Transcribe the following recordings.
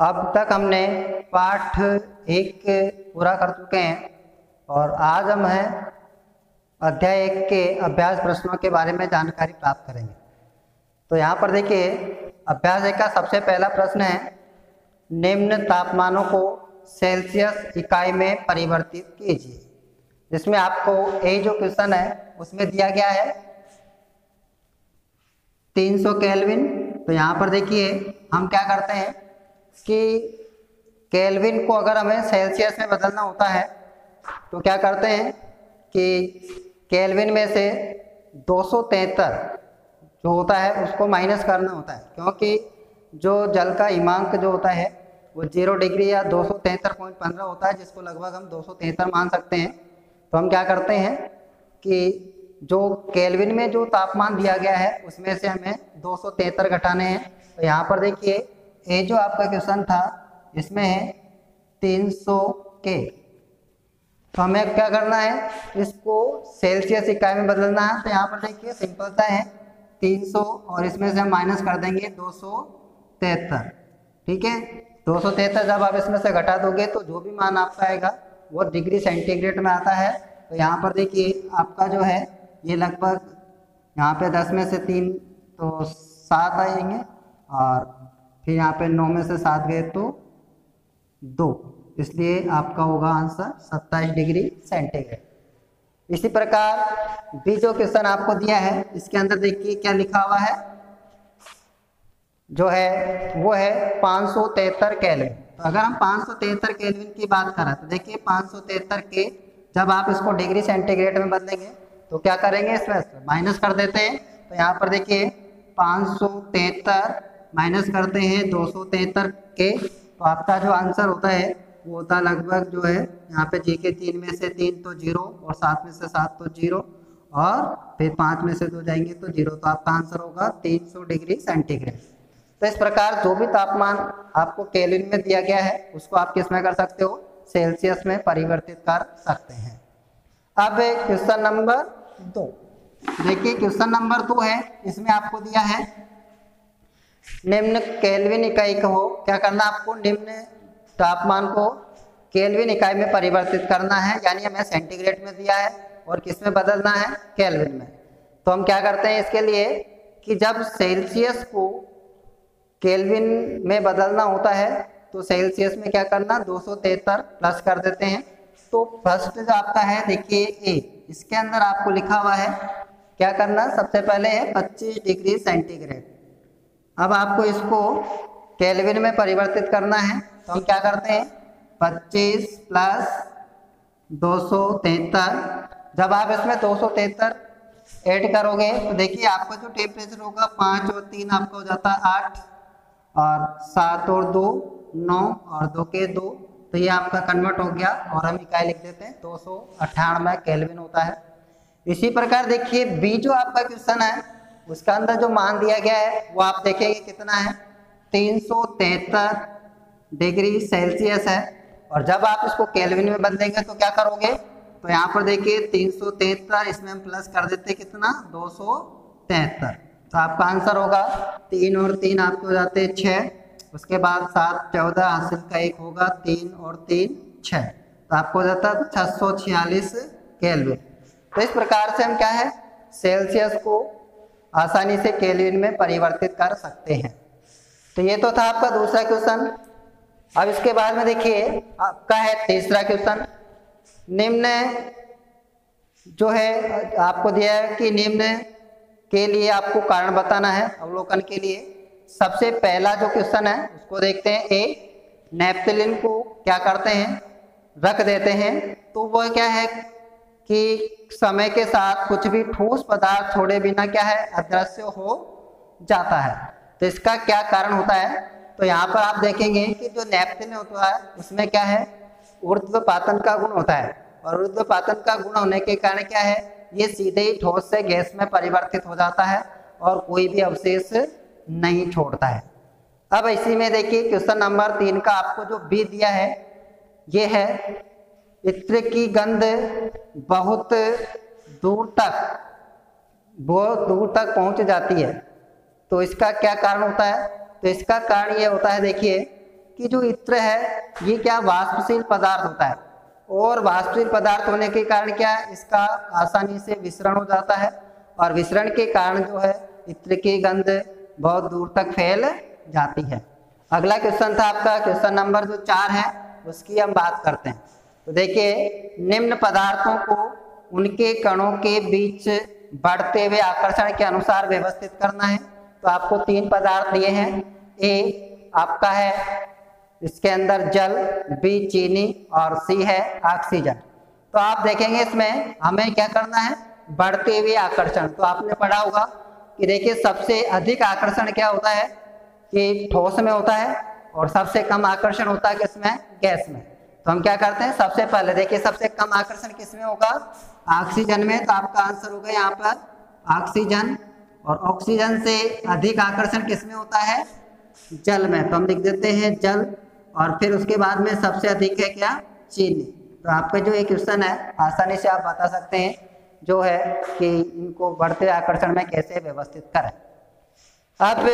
अब तक हमने पाठ 1 पूरा कर चुके हैं और आज हम हैं अध्याय 1 के अभ्यास प्रश्नों के बारे में जानकारी प्राप्त करेंगे। तो यहाँ पर देखिए, अभ्यास 1 का सबसे पहला प्रश्न है, निम्न तापमानों को सेल्सियस इकाई में परिवर्तित कीजिए। जिसमें आपको ये जो क्वेश्चन है उसमें दिया गया है 300 केल्विन। तो यहाँ पर देखिए हम क्या करते हैं कि केल्विन को अगर हमें सेल्सियस में बदलना होता है तो क्या करते हैं कि केल्विन में से 273 जो होता है उसको माइनस करना होता है, क्योंकि जो जल का हिमांक जो होता है वो 0 डिग्री या 273.15 होता है, जिसको लगभग हम 273 मान सकते हैं। तो हम क्या करते हैं कि जो केल्विन में जो तापमान दिया गया है उसमें से हमें 273 घटाने हैं। तो यहाँ पर देखिए ये जो आपका क्वेश्चन था इसमें है 300 के, तो हमें क्या करना है, इसको सेल्सियस इकाई में बदलना है। तो यहाँ पर देखिए सिंपल सा है 300 और इसमें से हम माइनस कर देंगे 273। ठीक है, 273 जब आप इसमें से घटा दोगे तो जो भी मान आपका आएगा वो डिग्री सेंटीग्रेड में आता है। तो यहाँ पर देखिए आपका जो है ये लगभग यहाँ पे 10 में से 3 तो 7 आएंगे और फिर यहाँ पे 9 में से 7 गए तो 2, इसलिए आपका होगा आंसर 27 डिग्री सेंटीग्रेड। इसी प्रकार बी जो क्वेश्चन आपको दिया है इसके अंदर देखिए क्या लिखा हुआ है, जो है वो है 573 केल्विन। तो अगर हम 573 केल्विन की बात करें तो देखिए 573 के जब आप इसको डिग्री सेंटीग्रेड में बदलेंगे तो क्या करेंगे, इसमें माइनस कर देते हैं। तो यहाँ पर देखिए 573 माइनस करते हैं 273 के, तो आपका जो आंसर होता है वो होता है लगभग जो है यहाँ पे जी के 3 में से 3 तो 0 और 7 में से 7 तो 0 और फिर 5 में से 2 जाएंगे तो 0, तो आपका आंसर होगा 300 डिग्री सेंटीग्रेड। तो इस प्रकार जो भी तापमान आपको केल्विन में दिया गया है उसको आप किस में कर सकते हो, सेल्सियस में परिवर्तित कर सकते हैं। अब क्वेश्चन नंबर 2 देखिए, क्वेश्चन नंबर 2 है, इसमें आपको दिया है निम्न केल्विन इकाई को क्या करना, आपको निम्न तापमान को केल्विन इकाई में परिवर्तित करना है, यानी हमें सेंटीग्रेड में दिया है और किस में बदलना है, केल्विन में। तो हम क्या करते हैं इसके लिए कि जब सेल्सियस को केल्विन में बदलना होता है तो सेल्सियस में क्या करना, 273 प्लस कर देते हैं। तो फर्स्ट जो आपका है देखिए ए, इसके अंदर आपको लिखा हुआ है क्या करना, सबसे पहले है 25 डिग्री सेंटीग्रेड। अब आपको इसको केल्विन में परिवर्तित करना है, तो हम क्या करते हैं 25 प्लस 273। जब आप इसमें 273 ऐड करोगे तो देखिए आपका जो टेम्परेचर होगा 5 और 3 आपका हो जाता है 8 और 7 और 2 9 और 2 के 2, तो ये आपका कन्वर्ट हो गया और हम इकाई लिख देते हैं 298 केल्विन होता है। इसी प्रकार देखिए बी जो आपका क्वेश्चन है उसका अंदर जो मान दिया गया है वो आप देखेंगे कितना है, 373 डिग्री सेल्सियस है। और जब आप इसको केल्विन में बदलेंगे तो क्या करोगे, तो यहाँ पर देखिए 373 इसमें हम प्लस कर देते कितना, 273। तो आपका आंसर होगा 3 और 3 आपको हो जाते हैं 6, उसके बाद 7 14 हासिल का 1 होगा, 3 और 3 6, तो आपको हो जाता है 646 केल्विन। तो इस प्रकार से हम क्या है सेल्सियस को आसानी से केल्विन में परिवर्तित कर सकते हैं। तो ये तो था आपका दूसरा क्वेश्चन। अब इसके बाद में देखिए आपका है तीसरा क्वेश्चन। निम्न जो है आपको दिया है कि निम्न के लिए आपको कारण बताना है अवलोकन के लिए। सबसे पहला जो क्वेश्चन है उसको देखते हैं, ए नेप्थलीन को क्या करते हैं, रख देते हैं। तो वो क्या है कि समय के साथ कुछ भी ठोस पदार्थ छोड़े बिना क्या है अदृश्य हो जाता है। तो इसका क्या कारण होता है, तो यहाँ पर आप देखेंगे कि जो नेप्थलीन होता है उसमें क्या है ऊर्ध्वपातन का गुण होता है, और ऊर्ध्वपातन का गुण होने के कारण क्या है ये सीधे ही ठोस से गैस में परिवर्तित हो जाता है और कोई भी अवशेष नहीं छोड़ता है। अब इसी में देखिए क्वेश्चन नंबर 3 का आपको जो बी दिया है ये है इत्र की गंध बहुत दूर तक पहुंच जाती है। तो इसका क्या कारण होता है, तो इसका कारण ये होता है देखिए क्योंकि जो इत्र है ये क्या वाष्पशील पदार्थ होता है, और वाष्पशील पदार्थ होने के कारण क्या है, इसका आसानी से विसरण हो जाता है, और विसरण के कारण जो है इत्र की गंध बहुत दूर तक फैल जाती है। अगला क्वेश्चन था आपका क्वेश्चन नंबर जो 4 है, उसकी हम बात करते हैं। तो देखिए, निम्न पदार्थों को उनके कणों के बीच बढ़ते हुए आकर्षण के अनुसार व्यवस्थित करना है। तो आपको 3 पदार्थ दिए हैं। ए आपका है इसके अंदर जल, बी चीनी, और सी है ऑक्सीजन। तो आप देखेंगे इसमें हमें क्या करना है, बढ़ते हुए आकर्षण। तो आपने पढ़ा होगा कि देखिए सबसे अधिक आकर्षण क्या होता है कि ठोस में होता है, और सबसे कम आकर्षण होता है किसमें, गैस में। तो हम क्या करते हैं, सबसे पहले देखिए सबसे कम आकर्षण किसमें होगा, ऑक्सीजन में। तो आपका आंसर होगा यहाँ पर ऑक्सीजन। और ऑक्सीजन से अधिक आकर्षण किसमें होता है, जल में। तो हम लिख देते हैं जल, और फिर उसके बाद में सबसे अधिक है क्या, चीनी। तो आपका जो एक क्वेश्चन है आसानी से आप बता सकते हैं जो है कि इनको बढ़ते आकर्षण में कैसे व्यवस्थित करें। अब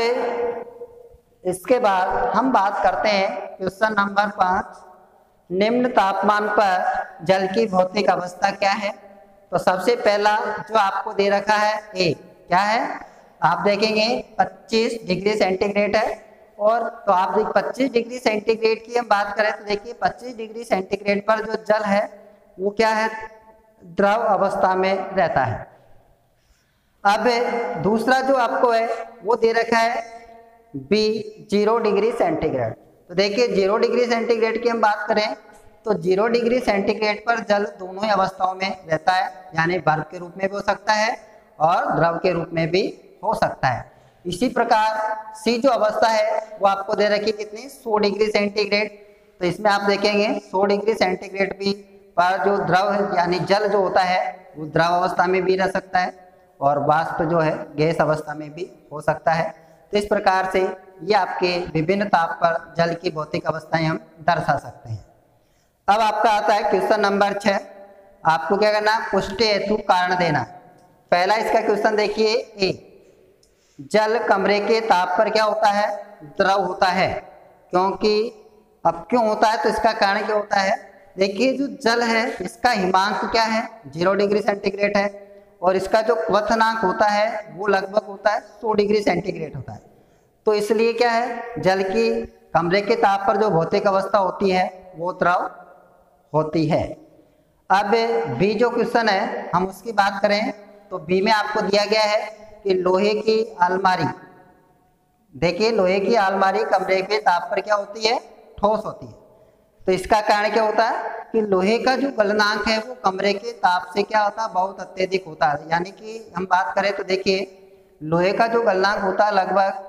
इसके बाद हम बात करते हैं क्वेश्चन नंबर 5, निम्न तापमान पर जल की भौतिक अवस्था क्या है। तो सबसे पहला जो आपको दे रखा है ए, क्या है, आप देखेंगे 25 डिग्री सेंटीग्रेड है। और तो आप 25 डिग्री सेंटीग्रेड की हम बात करें तो देखिए 25 डिग्री सेंटीग्रेड पर जो जल है वो क्या है, द्रव अवस्था में रहता है। अब दूसरा जो आपको है वो दे रखा है बी 0 डिग्री सेंटीग्रेड। तो देखिए 0 डिग्री सेंटीग्रेड की हम बात करें तो 0 डिग्री सेंटीग्रेड पर जल दोनों ही अवस्थाओं में रहता है, यानी बर्फ के रूप में भी हो सकता है और द्रव के रूप में भी हो सकता है। इसी प्रकार सी जो अवस्था है वो आपको दे रखी कितनी, 100 डिग्री सेंटीग्रेड। तो इसमें आप देखेंगे 100 डिग्री सेंटीग्रेड भी पर जो द्रव है यानी जल जो होता है वो द्रव अवस्था में भी रह सकता है, और वाष्प जो है गैस अवस्था में भी हो सकता है। तो इस प्रकार से ये आपके विभिन्न ताप पर जल की भौतिक अवस्थाएं हम दर्शा सकते हैं। अब आपका आता है क्वेश्चन नंबर 6, आपको क्या करना, पुष्टि हेतु कारण देना। पहला इसका क्वेश्चन देखिए ए, जल कमरे के ताप पर क्या होता है, द्रव होता है। क्योंकि अब क्यों होता है, तो इसका कारण क्या होता है, देखिए जो जल है इसका हिमांक क्या है, 0 डिग्री सेंटीग्रेड है, और इसका जो क्वथनांक होता है वो लगभग होता है 100 डिग्री सेंटीग्रेड होता है। तो इसलिए क्या है, जल की कमरे के ताप पर जो भौतिक अवस्था होती है वो द्रव होती है। अब बी जो क्वेश्चन है हम उसकी बात करें तो बी में आपको दिया गया है कि लोहे की अलमारी, देखिए लोहे की अलमारी कमरे के ताप पर क्या होती है, ठोस होती है। तो इसका कारण क्या होता है कि लोहे का जो गलनांक है वो कमरे के ताप से क्या होता है, बहुत अत्यधिक होता है। यानी कि हम बात करें तो देखिए लोहे का जो गलनांक होता है लगभग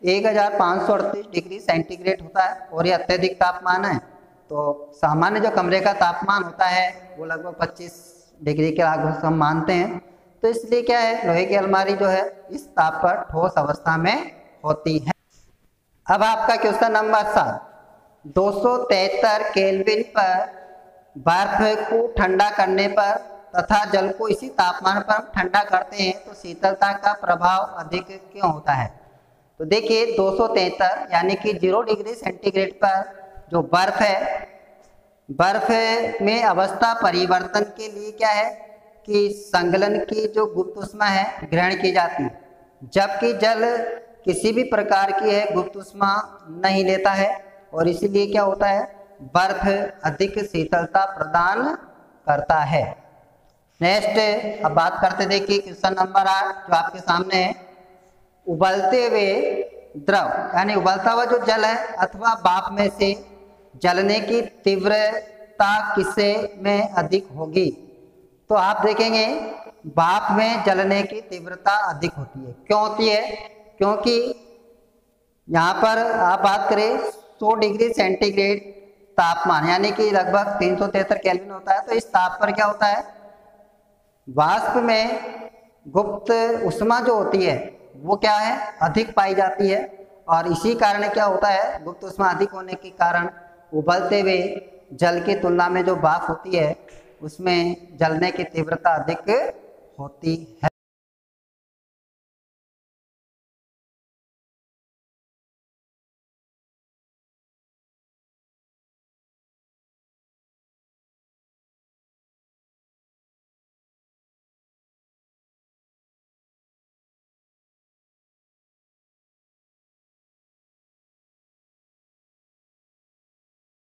1538 डिग्री सेंटीग्रेड होता है, और ये अत्यधिक तापमान है। तो सामान्य जो कमरे का तापमान होता है वो लगभग 25 डिग्री के आसपास हम मानते हैं। तो इसलिए क्या है, लोहे की अलमारी जो है इस ताप पर ठोस अवस्था में होती है। अब आपका क्वेश्चन नंबर 7, 273 केल्विन पर बर्फ को ठंडा करने पर तथा जल को इसी तापमान पर हम ठंडा करते हैं तो शीतलता का प्रभाव अधिक क्यों होता है। तो देखिए 273 यानी कि 0 डिग्री सेंटीग्रेड पर जो बर्फ है, बर्फ में अवस्था परिवर्तन के लिए क्या है कि संगलन की जो गुप्त ऊष्मा है ग्रहण की जाती है, जबकि जल किसी भी प्रकार की है गुप्त ऊष्मा नहीं लेता है, और इसीलिए क्या होता है, बर्फ अधिक शीतलता प्रदान करता है। नेक्स्ट अब बात करते देखिए क्वेश्चन नंबर 8 जो आपके सामने है, उबलते हुए द्रव यानी उबलता हुआ जो जल है अथवा भाप में से जलने की तीव्रता किसे में अधिक होगी। तो आप देखेंगे भाप में जलने की तीव्रता अधिक होती है। क्यों होती है, क्योंकि यहाँ पर आप बात करें 100 डिग्री सेंटीग्रेड तापमान यानी कि लगभग 373 केल्विन होता है। तो इस ताप पर क्या होता है, वाष्प में गुप्त ऊष्मा जो होती है वो क्या है, अधिक पाई जाती है, और इसी कारण क्या होता है, गुप्त ऊष्मा अधिक होने के कारण उबलते हुए जल की तुलना में जो भाप होती है उसमें जलने की तीव्रता अधिक होती है।